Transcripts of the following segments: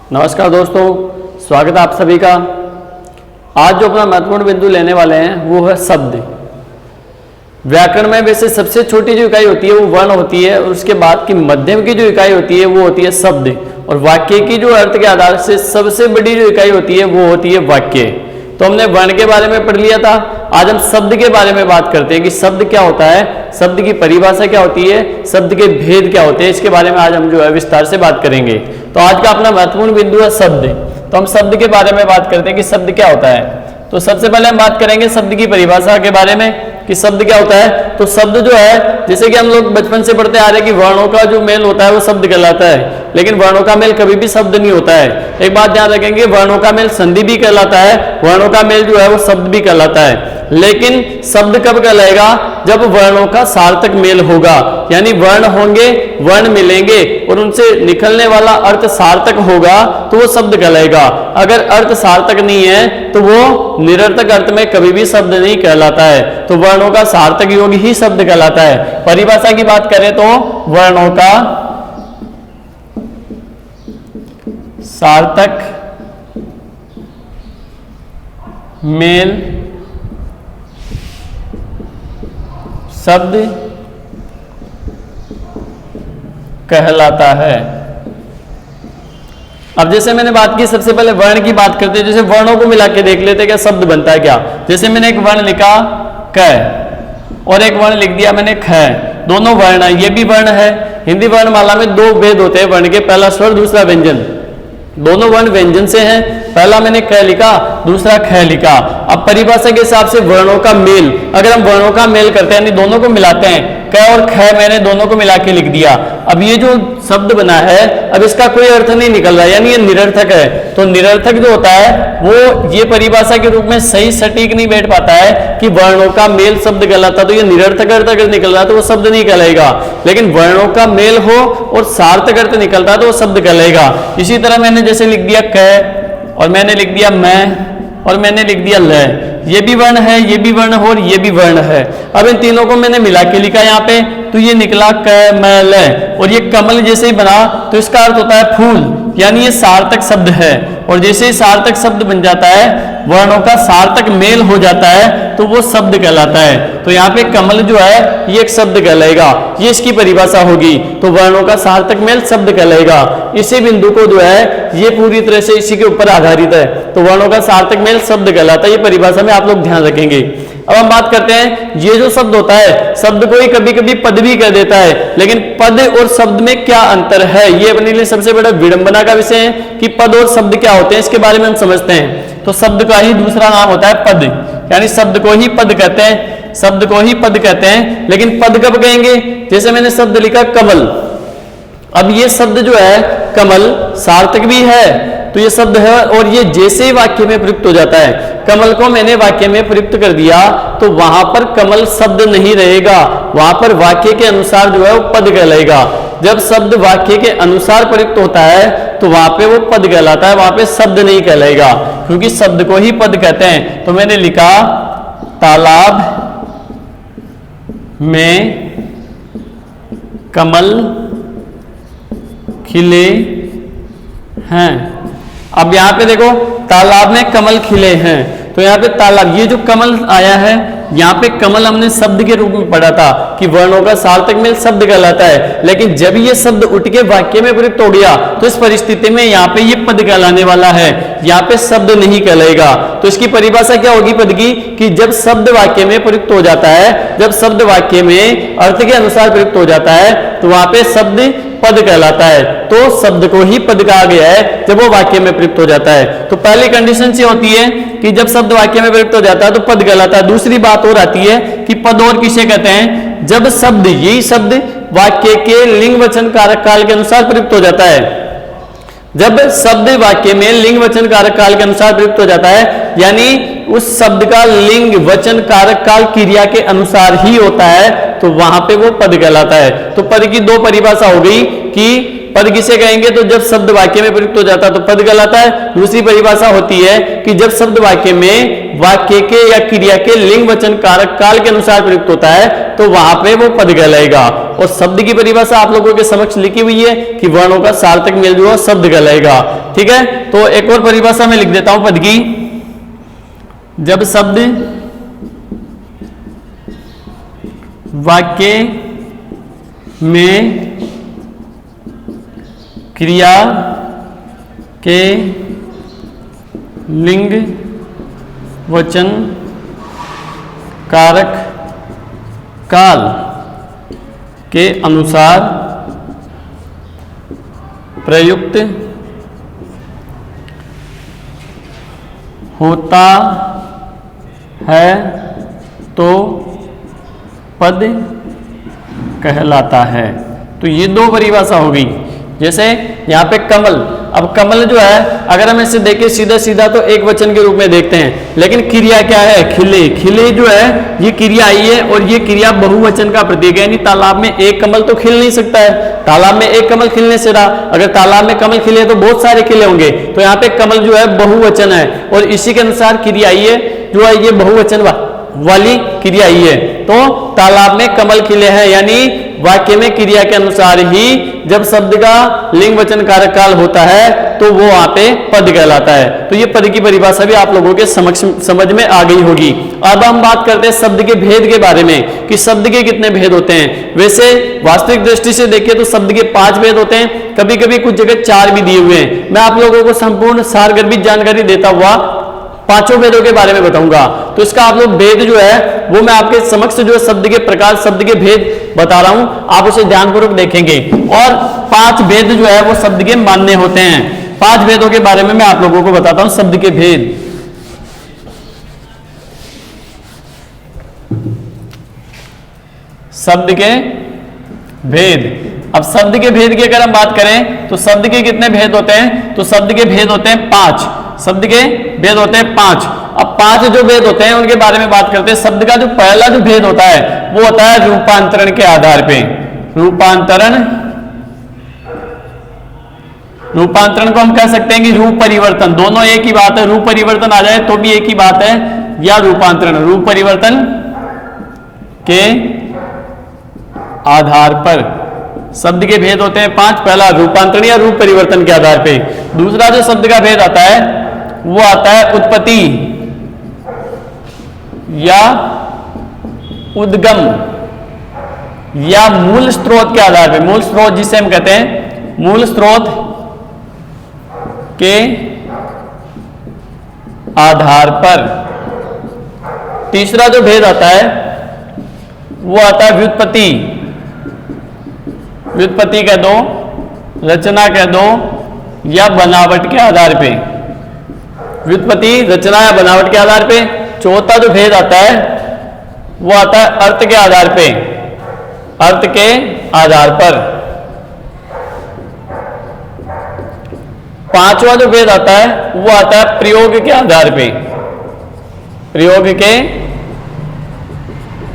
नमस्कार दोस्तों, स्वागत है आप सभी का। आज जो अपना महत्वपूर्ण बिंदु लेने वाले हैं वो है शब्द। व्याकरण में वैसे सबसे छोटी जो इकाई होती है वो वर्ण होती है, और उसके बाद की मध्यम की जो इकाई होती है वो होती है शब्द, और वाक्य की जो अर्थ के आधार से सबसे बड़ी जो इकाई होती है वो होती है वाक्य। तो हमने वर्ण के बारे में पढ़ लिया था। आज हम शब्द के बारे में बात करते हैं कि शब्द क्या होता है, शब्द की परिभाषा क्या होती है, शब्द के भेद क्या होते हैं। इसके बारे में आज हम जो है विस्तार से बात करेंगे। तो आज का अपना महत्वपूर्ण बिंदु है शब्द। तो हम शब्द के बारे में बात करते हैं कि शब्द क्या होता है। तो सबसे पहले हम बात करेंगे शब्द की परिभाषा के बारे में कि शब्द क्या होता है। तो शब्द जो है, जैसे कि हम लोग बचपन से पढ़ते आ रहे हैं कि वर्णों का जो मेल होता है वो शब्द कहलाता है, लेकिन वर्णों का मेल कभी भी शब्द नहीं होता है। एक बात ध्यान रखेंगे, वर्णों का मेल संधि भी कहलाता है, वर्णों का मेल जो है वो शब्द भी कहलाता है। लेकिन शब्द कब कहलाएगा? जब वर्णों का सार्थक मेल होगा, यानी वर्ण होंगे, वर्ण मिलेंगे और उनसे निकलने वाला अर्थ सार्थक होगा तो वो शब्द कहलाएगा। अगर अर्थ सार्थक नहीं है तो वो निरर्थक अर्थ में कभी भी शब्द नहीं कहलाता है। तो वर्णों का सार्थक योग ही शब्द कहलाता है। परिभाषा की बात करें तो वर्णों का सार्थक मेल शब्द कहलाता है। अब जैसे मैंने बात की, सबसे पहले वर्ण की बात करते हैं। जैसे वर्णों को मिला के देख लेते हैं क्या शब्द बनता है क्या। जैसे मैंने एक वर्ण लिखा क और एक वर्ण लिख दिया मैंने ख, दोनों वर्ण है, ये भी वर्ण है। हिंदी वर्णमाला में दो भेद होते हैं वर्ण के, पहला स्वर दूसरा व्यंजन। दोनों वर्ण व्यंजन से हैं, पहला मैंने क लिखा, दूसरा ख लिखा। अब परिभाषा के हिसाब से वर्णों का मेल, अगर हम वर्णों का मेल करते हैं यानी दोनों को मिलाते हैं, क और ख मैंने दोनों को मिला के लिख दिया। अब ये जो शब्द बना है, अब इसका कोई अर्थ नहीं निकल रहा, यानी ये निरर्थक है। तो निरर्थक जो होता है वो ये परिभाषा के रूप में सही सटीक नहीं बैठ पाता है कि वर्णों का मेल शब्द कहलाता, तो ये निरर्थक अर्थ अगर निकल रहा है तो वो शब्द नहीं कहलाएगा। लेकिन वर्णों का मेल हो और सार्थक अर्थ निकलता है तो वो शब्द कहलाएगा। इसी तरह मैंने जैसे लिख दिया क और मैंने लिख दिया मैं और मैंने लिख दिया ल, ये भी वर्ण है, ये भी वर्ण हो और ये भी वर्ण है। अब इन तीनों को मैंने मिला के लिखा यहाँ पे, तो ये निकला क मैं ल, और ये कमल जैसे ही बना तो इसका अर्थ होता है फूल, यानी ये सार्थक शब्द है। और जैसे ही सार्थक शब्द बन जाता है, वर्णों का सार्थक मेल हो जाता है, तो वो शब्द कहलाता है। तो यहाँ पे कमल जो है ये एक शब्द कहलाएगा, ये इसकी परिभाषा होगी। तो वर्णों का सार्थक मेल शब्द कहलाएगा। इसी बिंदु को जो है ये पूरी तरह से इसी के ऊपर आधारित है। तो वर्णों का सार्थक मेल शब्द कहलाता है, ये परिभाषा में आप लोग ध्यान रखेंगे। अब हम बात करते हैं, ये जो शब्द होता है, शब्द को ही कभी कभी पद भी कह देता है, लेकिन पद और शब्द में क्या अंतर है, ये अपने लिए सबसे बड़ा विडंबना का विषय है कि पद और शब्द क्या होते हैं। इसके बारे में हम समझते हैं। तो शब्द का ही दूसरा नाम होता है पद, यानी शब्द को ही पद कहते हैं, शब्द को ही पद कहते हैं। लेकिन पद कब कहेंगे? जैसे मैंने शब्द लिखा कमल, अब ये शब्द जो है कमल सार्थक भी है, तो ये शब्द है, और ये जैसे ही वाक्य में प्रयुक्त हो जाता है, कमल को मैंने वाक्य में प्रयुक्त कर दिया, तो वहां पर कमल शब्द नहीं रहेगा, वहां पर वाक्य के अनुसार जो है वो पद कहलाएगा। जब शब्द वाक्य के अनुसार प्रयुक्त होता है तो वहां पे वो पद कहलाता है, वहां पे शब्द नहीं कहलाएगा, क्योंकि शब्द को ही पद कहते हैं। तो मैंने लिखा तालाब में कमल खिले हैं। अब यहाँ पे देखो, तालाब में कमल खिले हैं, तो यहाँ पे तालाब, ये जो कमल आया है, यहाँ पे कमल हमने शब्द के रूप में पढ़ा था कि वर्णों का सार्थक मेल शब्द कहलाता है। लेकिन जब ये शब्द उठ के वाक्य में प्रयुक्त हो गया तो इस परिस्थिति में यहाँ पे ये पद कहलाने वाला है, यहाँ पे शब्द नहीं कहलाएगा। तो इसकी परिभाषा क्या होगी पद की, कि जब शब्द वाक्य में प्रयुक्त हो जाता है, जब शब्द वाक्य में अर्थ के अनुसार प्रयुक्त हो जाता है, तो वहां पे शब्द पद कहलाता है। तो शब्द को ही पद कहा गया है जब वो वाक्य में प्रयुक्त हो जाता है। तो पहली कंडीशन से होती है कि जब शब्द वाक्य में प्रयुक्त हो जाता है तो पद कहलाता है। दूसरी बात और आती है कि पद और किसे कहते हैं? जब शब्द, यही शब्द वाक्य के लिंग वचन कारक काल के अनुसार प्रयुक्त हो जाता है। जब शब्द वाक्य में लिंग वचन कारक काल के अनुसार प्रयुक्त हो जाता है, यानी उस शब्द का लिंग वचन कारक काल क्रिया के अनुसार ही होता है, तो वहां पे वो पद कहलाता है। तो पद की दो परिभाषा हो गई कि पद किसे कहेंगे, तो जब शब्द वाक्य में प्रयुक्त हो जाता है तो पद कहलाता है। दूसरी परिभाषा होती है कि जब शब्द वाक्य में वाक्य के या क्रिया के लिंग वचन कारक काल के अनुसार प्रयुक्त होता है तो वहां पे वो पद कहलाएगा। और शब्द की परिभाषा आप लोगों के समक्ष लिखी हुई है कि वर्णों का सार्थक मेल जो है शब्द कहलाएगा। ठीक है, तो एक और परिभाषा मैं लिख देता हूं पद की। जब शब्द वाक्य में क्रिया के लिंग वचन कारक काल के अनुसार प्रयुक्त होता है तो पद कहलाता है। तो ये दो परिभाषा हो गई। जैसे यहाँ पे कमल, अब कमल जो है अगर हम इसे देखें सीधा सीधा तो एक वचन के रूप में देखते हैं, लेकिन क्रिया क्या है, खिले। खिले जो है ये क्रिया आई है और ये क्रिया बहुवचन का प्रतीक है, यानी तालाब में एक कमल तो खिल नहीं सकता है, तालाब में एक कमल खिलने से रहा, अगर तालाब में कमल खिले तो बहुत सारे खिले होंगे, तो यहाँ पे कमल जो है बहुवचन है और इसी के अनुसार क्रिया आई है जो है ये बहुवचन वाली क्रिया आई है। तो तालाब में कमल खिले हैं, यानी वाक्य में क्रिया के अनुसार ही जब शब्द का लिंग वचन कारक काल होता है तो वो वहां पे पद कहलाता है। तो ये पद की परिभाषा भी आप लोगों के समझ में आ गई होगी। अब हम बात करते हैं शब्द के भेद के बारे में कि शब्द के कितने भेद होते हैं। वैसे वास्तविक दृष्टि से देखें तो शब्द के 5 भेद होते हैं, कभी कभी कुछ जगह 4 भी दिए हुए हैं। मैं आप लोगों को संपूर्ण सारगर्भित जानकारी देता हुआ 5 भेदों के बारे में बताऊंगा। तो इसका आप लोग भेद जो है वो मैं आपके समक्ष जो है शब्द के प्रकार, शब्द के भेद बता रहा हूं, आप उसे ध्यानपूर्वक देखेंगे। और 5 भेद जो है वो शब्द के मान्य होते हैं। 5 भेदों के बारे में मैं आप लोगों को बताता हूं, शब्द के भेद। शब्द के भेद, अब शब्द के भेद की अगर हम बात करें तो शब्द के कितने भेद होते हैं, तो शब्द के भेद होते हैं 5। शब्द के भेद होते हैं 5। अब 5 जो भेद होते हैं उनके बारे में बात करते हैं। शब्द का जो पहला जो भेद होता है वो होता है रूपांतरण के आधार पे। रूपांतरण को हम कह सकते हैं कि रूप परिवर्तन, दोनों एक ही बात है। रूप परिवर्तन आ जाए तो भी एक ही बात है, या रूपांतरण, रूप परिवर्तन के आधार पर शब्द के भेद होते हैं 5। पहला रूपांतरण या रूप परिवर्तन के आधार पे। दूसरा जो शब्द का भेद आता है वो आता है उत्पत्ति या उद्गम या मूल स्रोत के आधार पे। मूल स्रोत जिसे हम कहते हैं, मूल स्रोत के आधार पर। तीसरा जो भेद आता है वो आता है व्युत्पत्ति, व्युत्पत्ति कह दो, रचना कह दो, या बनावट के आधार पे। व्युत्पत्ति, रचना या बनावट के आधार पे। चौथा जो भेद आता है वो आता है अर्थ के आधार पे, अर्थ के आधार पर। पांचवा जो भेद आता है वो आता है प्रयोग के आधार पे, प्रयोग के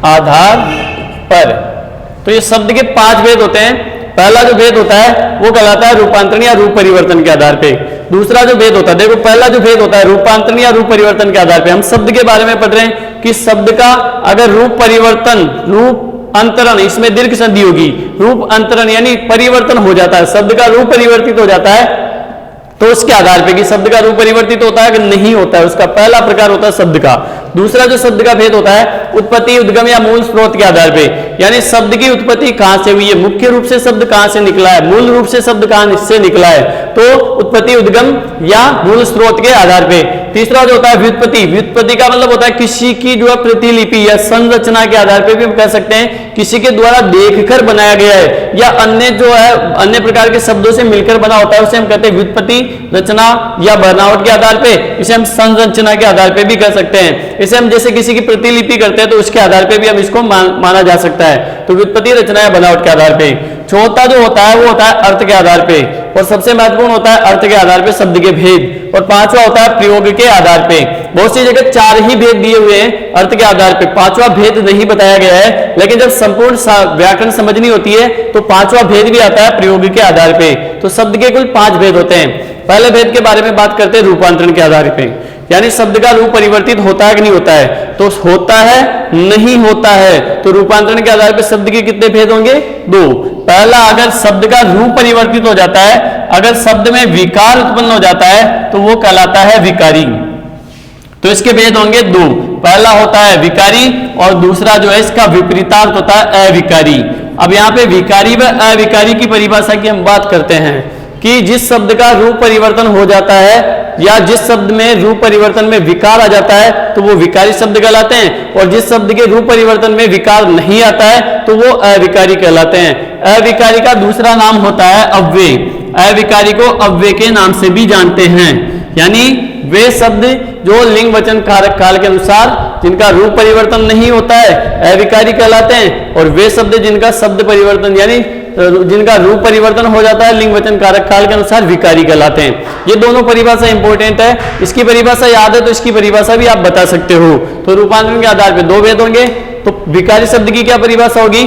आधार पर। तो ये शब्द के 5 भेद होते हैं। पहला जो भेद होता है वो कहलाता है रूपांतरण या रूप परिवर्तन के आधार पे। दूसरा जो भेद होता है, देखो पहला जो भेद होता है रूपांतरण या रूप परिवर्तन के आधार पे। हम शब्द के बारे में पढ़ रहे हैं कि शब्द का अगर रूप परिवर्तन, रूप अंतरण, इसमें दीर्घ संधि होगी, रूप अंतरण यानी परिवर्तन हो जाता है, शब्द का रूप परिवर्तित हो जाता है, तो उसके आधार पे कि शब्द का रूप परिवर्तित होता है कि नहीं होता है, उसका पहला प्रकार होता है शब्द का। दूसरा जो शब्द का भेद होता है उत्पत्ति, उद्गम या मूल स्रोत के आधार पे, यानी शब्द की उत्पत्ति कहां से हुई है, मुख्य रूप से शब्द कहां से निकला है, मूल रूप से शब्द कहां से निकला है, तो उत्पत्ति, उद्गम या मूल स्रोत के आधार पे। तीसरा जो होता है व्युत्पत्ति, व्युत्पत्ति का मतलब होता है किसी की जो है प्रतिलिपि या संरचना के आधार पे भी हम कह सकते हैं किसी के द्वारा देखकर बनाया गया है, या अन्य जो है अन्य प्रकार के शब्दों से मिलकर बना होता है, उसे हम कहते हैं व्युत्पत्ति, रचना या बनावट के आधार पे। इसे हम संरचना के आधार पे भी कह सकते हैं। इसे हम जैसे किसी की प्रतिलिपि करते हैं तो उसके आधार पे भी हम इसको माना जा सकता है। तो व्युत्पत्ति, रचना या बनावट के आधार पे। चौथा जो होता है वो होता है अर्थ के आधार पे, और सबसे महत्वपूर्ण होता है अर्थ के आधार पे शब्द के भेद। और पांचवा होता है प्रयोग के आधार पे। बहुत सी जगह 4 ही भेद दिए हुए हैं अर्थ के आधार पे, 5वां भेद नहीं बताया गया है, लेकिन जब संपूर्ण व्याकरण समझनी होती है तो 5वां भेद भी आता है प्रयोग के आधार पे। तो शब्द के कुल 5 भेद होते हैं। पहले भेद के बारे में बात करते हैं रूपांतरण के आधार पे, यानी शब्द का रूप परिवर्तित होता है कि नहीं होता है, तो होता है नहीं होता है। तो रूपांतरण के आधार पर शब्द के कितने भेद होंगे? दो। पहला, अगर शब्द का रूप परिवर्तित हो जाता है, अगर शब्द में विकार उत्पन्न हो जाता है तो वो कहलाता है विकारी। तो इसके भेद होंगे दो, पहला होता है विकारी और दूसरा जो है इसका विपरीतार्थ होता है अविकारी। अब यहाँ पे विकारी व अविकारी की परिभाषा की हम बात करते हैं कि जिस शब्द का रूप परिवर्तन हो जाता है या जिस शब्द में रूप परिवर्तन में विकार आ जाता है तो वो विकारी शब्द कहलाते हैं, और जिस शब्द के रूप परिवर्तन में विकार नहीं आता है तो वो अविकारी कहलाते हैं। अविकारी का दूसरा नाम होता है अव्यय। अविकारी को अव्यय के नाम से भी जानते हैं, यानी वे शब्द जो लिंग वचन कारक काल के अनुसार जिनका रूप परिवर्तन नहीं होता है अविकारी कहलाते हैं, और वे शब्द जिनका शब्द परिवर्तन यानी जिनका रूप परिवर्तन हो जाता है लिंग वचन कारक काल के अनुसार विकारी कहलाते हैं। ये दोनों परिभाषा इंपॉर्टेंट है, इसकी परिभाषा याद है तो इसकी परिभाषा भी आप बता सकते हो। तो रूपांतरण के आधार पर दो भेद होंगे। तो विकारी शब्द की क्या परिभाषा होगी?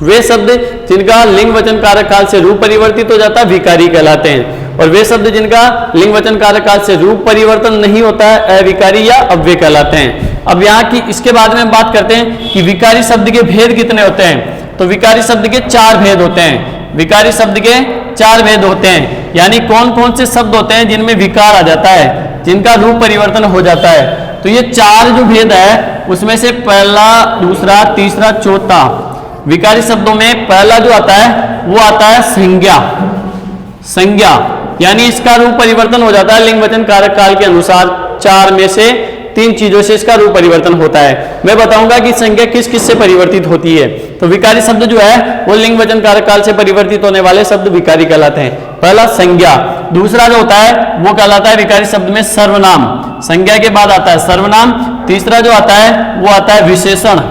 वे शब्द जिनका लिंग वचन कारक काल से रूप परिवर्तित हो जाता है विकारी कहलाते हैं, और वे शब्द जिनका लिंग वचन कारक काल से रूप परिवर्तन नहीं होता है अविकारी या अव्यय कहलाते हैं। अब यहाँ की इसके बाद में बात करते हैं कि विकारी शब्द के भेद कितने होते हैं। तो विकारी शब्द के चार भेद होते हैं। विकारी शब्द के चार भेद होते हैं, यानी कौन कौन से शब्द होते हैं जिनमें विकार आ जाता है, जिनका रूप परिवर्तन हो जाता है। तो ये चार जो भेद है उसमें से पहला, दूसरा, तीसरा, चौथा विकारी शब्दों में पहला जो आता है वो आता है संज्ञा। संज्ञा यानी इसका रूप परिवर्तन हो जाता है लिंग वचन कारक काल के अनुसार। चार में से तीन चीजों से इसका रूप परिवर्तन होता है। मैं बताऊंगा कि संज्ञा किस किस से परिवर्तित होती है। तो विकारी शब्द जो है वो लिंग वचन कारक काल से परिवर्तित होने वाले शब्द विकारी कहलाते हैं। पहला संज्ञा, दूसरा जो होता है वो कहलाता है विकारी शब्द में सर्वनाम। संज्ञा के बाद आता है सर्वनाम। तीसरा जो आता है वो आता है विशेषण,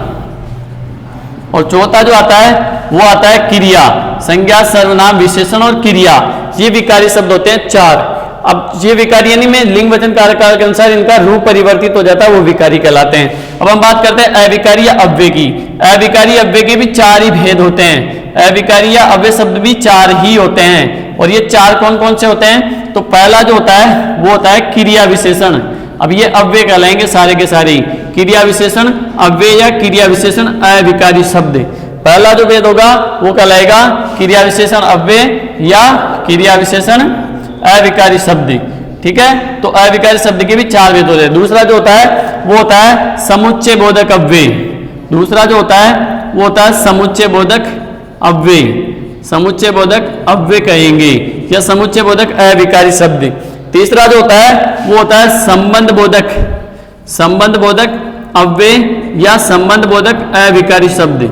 और चौथा जो आता है वो आता है क्रिया। संज्ञा, सर्वनाम, विशेषण और क्रिया, ये विकारी शब्द होते हैं चार। अब ये विकारी यानी में लिंग वचन कारक काल के अनुसार इनका रूप परिवर्तित हो जाता है वो विकारी कहलाते हैं। अब हम बात करते हैं अविकारी या अव्यय की। अविकारी अव्यय के भी चार ही भेद होते हैं। अविकारी या अव्यय शब्द भी चार ही होते हैं, और ये चार कौन कौन से होते हैं? तो पहला जो होता है वो होता है क्रिया विशेषण। अब ये अव्यय कहलाएंगे सारे के सारे। क्रिया विशेषण अव्यय या क्रिया विशेषण अविकारी शब्द। पहला जो भेद होगा वो कहलाएगा क्रिया विशेषण अव्यय या क्रिया विशेषण अविकारी शब्द। ठीक है, तो अविकारी शब्द के भी चार भेद होते हैं। दूसरा जो होता है वो होता है समुच्चय बोधक अव्यय। दूसरा जो होता है वो होता है समुच्चय बोधक अव्यय। समुच्चय बोधक अव्यय कहेंगे या समुच्चय बोधक अविकारी शब्द। तीसरा जो होता है वो होता है संबंध बोधक, संबंध बोधक अव्यय या संबंध बोधक अविकारी शब्द,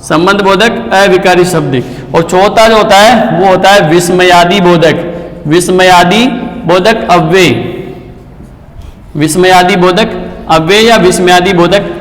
संबंध बोधक अविकारी शब्द। और चौथा जो होता है वो होता है विस्मयादि बोधक, विस्मयादि बोधक अव्यय, विस्मयादि बोधक अव्यय या विस्मयादि बोधक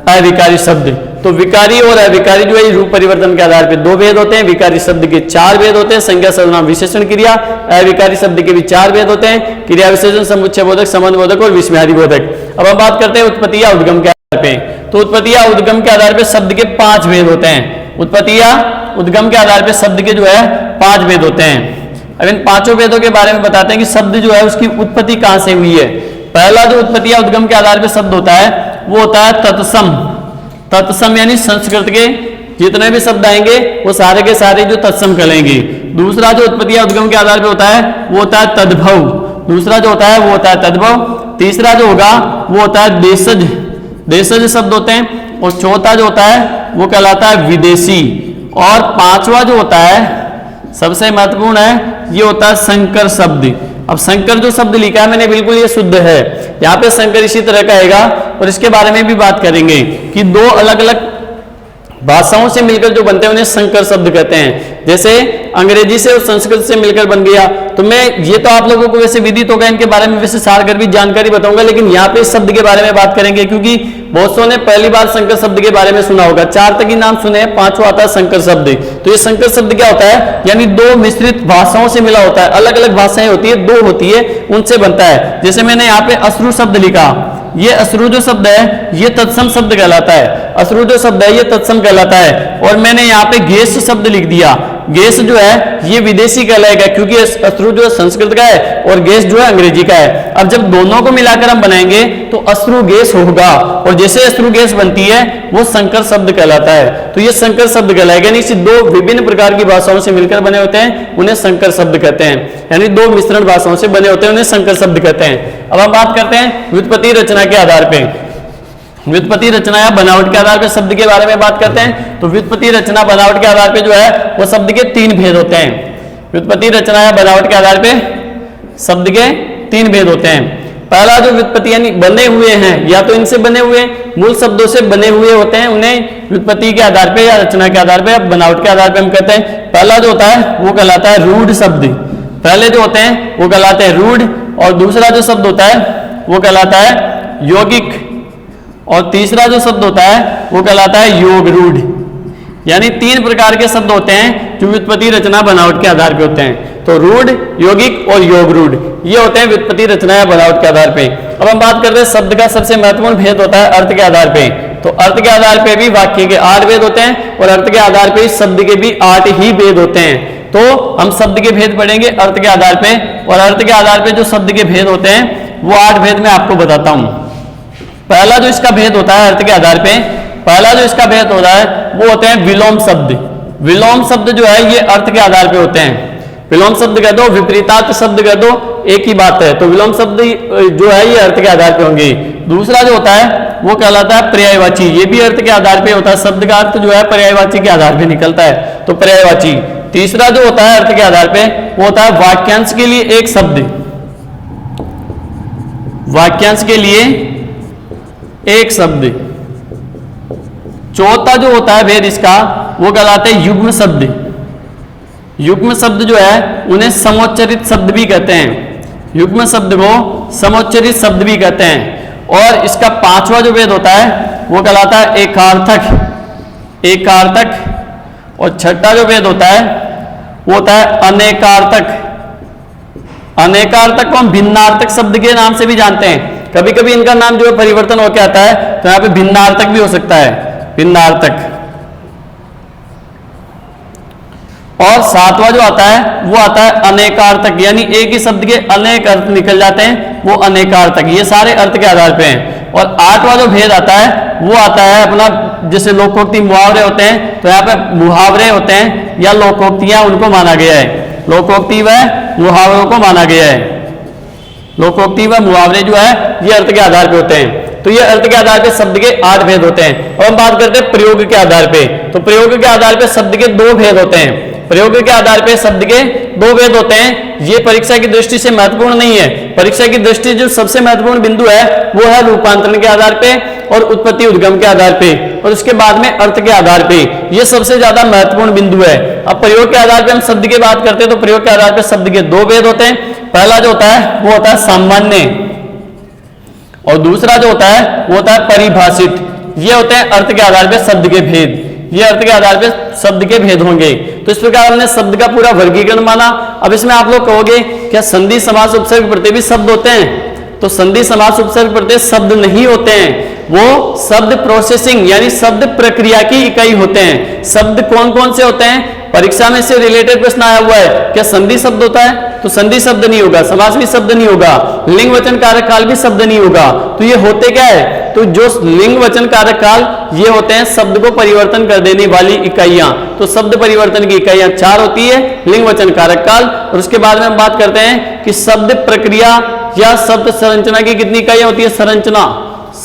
अविकारी शब्द। तो विकारी और अविकारी जो है रूप परिवर्तन के आधार पर दो भेद होते हैं। विकारी शब्द के चार भेद होते हैं, संज्ञा, सर्वनाम, विशेषण, क्रिया। अविकारी शब्द के भी चार भेद होते हैं, क्रिया विशेषण, समुच्चय बोधक, संबंध बोधक और विस्मयादि बोधक। अब हम बात करते हैं उत्पत्ति या उद्गम के आधार पे। तो उत्पत्ति या उद्गम के आधार पर शब्द के पांच भेद होते हैं। उत्पत्ति या उद्गम के आधार पर शब्द के जो है पांच भेद होते हैं। अब इन पांचों भेदों के बारे में बताते हैं कि शब्द जो है उसकी उत्पत्ति कहां से हुई है। पहला जो उत्पत्ति या उद्गम के आधार पर शब्द होता है वो होता है तत्सम। तत्सम यानी संस्कृत के जितने भी शब्द आएंगे वो सारे के सारे जो तत्सम कहलाएंगे। दूसरा जो उत्पत्ति या उद्गम के आधार पर होता है वो होता है तद्भव। दूसरा जो होता है वो होता है तद्भव। तीसरा जो होगा वो होता है देशज, देशज शब्द होते हैं। और चौथा जो होता है वो कहलाता है विदेशी। और पांचवा जो होता है सबसे महत्वपूर्ण है, ये होता है संकर शब्द। अब संकर जो शब्द लिखा है मैंने बिल्कुल ये शुद्ध है। यहाँ पे संकर इसी तरह का आएगा, और इसके बारे में भी बात करेंगे कि दो अलग अलग भाषाओं से मिलकर जो बनते हैं उन्हें संकर शब्द कहते हैं। जैसे अंग्रेजी से और संस्कृत से मिलकर बन गया। तो मैं ये तो आप लोगों को वैसे विदित होगा, इनके बारे में वैसे सारगर भी जानकारी बताऊंगा, लेकिन यहाँ पे इस शब्द के बारे में बात करेंगे क्योंकि बहुत सौ ने पहली बार संकर शब्द के बारे में सुना होगा। चार तक ही नाम सुने हैं, पांचवा आता है संकर शब्द। तो ये संकर शब्द क्या होता है? यानी दो मिश्रित भाषाओं से मिला होता है। अलग अलग भाषाएं होती है, दो होती है, उनसे बनता है। जैसे मैंने यहाँ पे अश्रु शब्द लिखा, ये अश्रु जो शब्द है ये तत्सम शब्द कहलाता है। अश्रु जो शब्द है ये तत्सम कहलाता है। और मैंने यहाँ पे घेष शब्द लिख दिया, गैस जो है ये विदेशी कहलाएगा, क्योंकि अश्रु जो है संस्कृत का है और गैस जो है अंग्रेजी का है। अब जब दोनों को मिलाकर हम बनाएंगे तो अश्रु गैस होगा, और जैसे अश्रु गैस बनती है वो संकर शब्द कहलाता है। तो ये संकर शब्द कहलाएगा, यानी दो विभिन्न प्रकार की भाषाओं से मिलकर बने होते हैं उन्हें संकर शब्द कहते हैं, यानी दो मिश्रण भाषाओं से बने होते हैं उन्हें संकर शब्द कहते हैं। अब हम बात करते हैं व्युत्पत्ति रचना के आधार पे, व्युत्पत्ति रचना या बनावट के आधार पर शब्द के बारे में बात करते हैं। तो व्युत्पत्ति रचना बनावट के आधार पे जो है वो शब्द के तीन भेद होते हैं। व्युत्पत्ति रचना या बनावट के आधार पे शब्द के तीन भेद होते हैं। पहला जो व्युत्पत्ति यानी बने हुए हैं, या तो इनसे बने हुए मूल शब्दों से बने हुए होते हैं, उन्हें व्युत्पत्ति के आधार पे या रचना के आधार पे या बनावट के आधार पे हम कहते हैं। पहला जो होता है वो कहलाता है रूढ़ शब्द, पहले जो होते हैं वो कहलाते हैं रूढ़, और दूसरा जो शब्द होता है वो कहलाता है यौगिक, और तीसरा जो शब्द होता है वो कहलाता है योग रूढ़। यानी तीन प्रकार के शब्द होते हैं जो व्युत्पत्ति रचना बनावट के आधार पे होते हैं। तो रूढ़, यौगिक और योग रूढ़ ये होते हैं व्युत्पत्ति रचना या बनावट के आधार पे। अब हम बात करते हैं शब्द का सबसे महत्वपूर्ण भेद होता है अर्थ के आधार पे। तो अर्थ के आधार पे भी वाक्य के 8 भेद होते हैं और अर्थ के आधार पे शब्द के भी 8 ही भेद होते हैं। तो हम शब्द के भेद पढ़ेंगे अर्थ के आधार पे, और अर्थ के आधार पे जो शब्द के भेद होते हैं वो 8 भेद मैं आपको बताता हूं। पहला जो इसका भेद होता है अर्थ के आधार पे, पहला जो इसका भेद होता है वो होते हैं विलोम शब्द। विलोम शब्द जो है ये अर्थ के आधार पे होते हैं। विलोम शब्द कह दो, विपरीतार्थ शब्द कह दो, एक ही बात है। तो विलोम शब्द जो है ये अर्थ के आधार पे होंगे। दूसरा जो होता है वो कहलाता है पर्यायवाची, ये भी अर्थ के आधार पे होता है। शब्द का अर्थ जो है पर्यायवाची के आधार पे निकलता है, तो पर्यायवाची। तीसरा जो होता है अर्थ के आधार पे वो होता है वाक्यांश के लिए एक शब्द, वाक्यांश के लिए एक शब्द। चौथा जो होता है भेद इसका वो कहलाते हैं युग्म शब्द। युग्म शब्द जो है उन्हें समोच्चरित शब्द भी कहते हैं, युग्म शब्द को समोच्चरित शब्द भी कहते हैं। और इसका पांचवा जो भेद होता है वो कहलाता है एकार्थक, एकार्थक। और छठा जो भेद होता है वो होता है अनेकार्थक। अनेकार्थक को हम भिन्नार्थक शब्द के नाम से भी जानते हैं। कभी कभी इनका नाम जो है परिवर्तन होकर आता है, तो यहाँ पे भिन्नार्थक भी हो सकता है, भिन्नार्थक। और सातवां जो आता है वो आता है अनेकार्थक, यानी एक ही शब्द के अनेक अर्थ निकल जाते हैं, वो अनेकार्थक। ये सारे अर्थ के आधार पे हैं। और आठवां जो भेद आता है वो आता है अपना, जैसे लोकोक्ति मुहावरे होते हैं, तो यहाँ पे मुहावरे होते हैं या लोकोक्तियां, उनको माना गया है। लोकोक्ति व मुहावरों को माना गया है। लोकोक्ति व मुहावरे जो है ये अर्थ के आधार पे होते हैं। तो ये अर्थ के आधार पे शब्द के 8 भेद होते हैं। और हम बात करते हैं प्रयोग के आधार पे। तो प्रयोग के आधार पे शब्द के 2 भेद होते हैं। प्रयोग के आधार पे शब्द के 2 भेद होते हैं। ये परीक्षा की दृष्टि से महत्वपूर्ण नहीं है। परीक्षा की दृष्टि जो सबसे महत्वपूर्ण बिंदु है वो है रूपांतरण के आधार पे और उत्पत्ति उद्गम के आधार पे, और उसके बाद में अर्थ के आधार पे। ये सबसे ज्यादा महत्वपूर्ण बिंदु है। अब प्रयोग के आधार पे हम शब्द की बात करते हैं, तो प्रयोग के आधार पे शब्द के 2 भेद होते हैं। पहला जो होता है वो होता है सामान्य, और दूसरा जो होता है वो होता है परिभाषित। ये होते हैं अर्थ के आधार पे शब्द के भेद। ये अर्थ के आधार पे शब्द के भेद होंगे। तो इस प्रकार हमने शब्द का पूरा वर्गीकरण माना। अब इसमें आप लोग कहोगे क्या संधि समास उपसर्ग प्रत्यय भी शब्द होते हैं? तो संधि समास उपसर्ग प्रत्यय शब्द नहीं होते हैं, वो शब्द प्रोसेसिंग यानी शब्द प्रक्रिया की इकाई होते हैं। शब्द कौन कौन से होते हैं? परीक्षा में से रिलेटेड प्रश्न आया हुआ है, क्या संधि शब्द होता है? तो संधि शब्द नहीं होगा, समास भी शब्द नहीं होगा, लिंग वचन कारक काल भी शब्द नहीं होगा। तो ये होते क्या है? तो जो लिंग वचन कारक काल ये होते हैं शब्द को परिवर्तन कर देने वाली इकाइयां। तो शब्द परिवर्तन की इकाइयां 4 होती है, लिंग वचन कारक काल। और उसके बाद में हम बात करते हैं कि शब्द प्रक्रिया या शब्द संरचना की कितनी इकाइयां होती है? संरचना,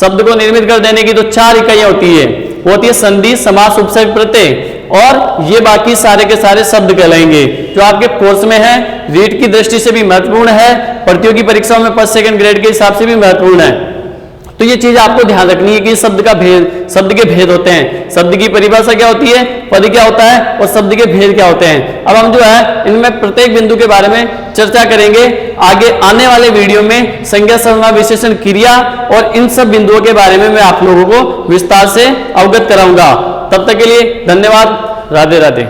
शब्द को निर्मित कर देने की तो 4 इकाइयां होती है। वो होती है संधि, समास, उपसर्ग, प्रत्यय, और ये बाकी सारे के सारे शब्द कहलाएंगे। जो आपके कोर्स में है, रीट की दृष्टि से भी महत्वपूर्ण है, प्रतियोगी परीक्षाओं में फर्स्ट सेकंड ग्रेड के हिसाब से भी महत्वपूर्ण है। तो ये चीज आपको ध्यान रखनी है कि शब्द का भेद, शब्द के भेद होते हैं। शब्द की परिभाषा क्या होती है, पद क्या होता है, और शब्द के भेद क्या होते हैं। अब हम जो है इनमें प्रत्येक बिंदु के बारे में चर्चा करेंगे। आगे आने वाले वीडियो में संज्ञा, सर्वनाम, विशेषण, क्रिया और इन सब बिंदुओं के बारे में मैं आप लोगों को विस्तार से अवगत कराऊंगा। तब तक के लिए धन्यवाद। राधे राधे।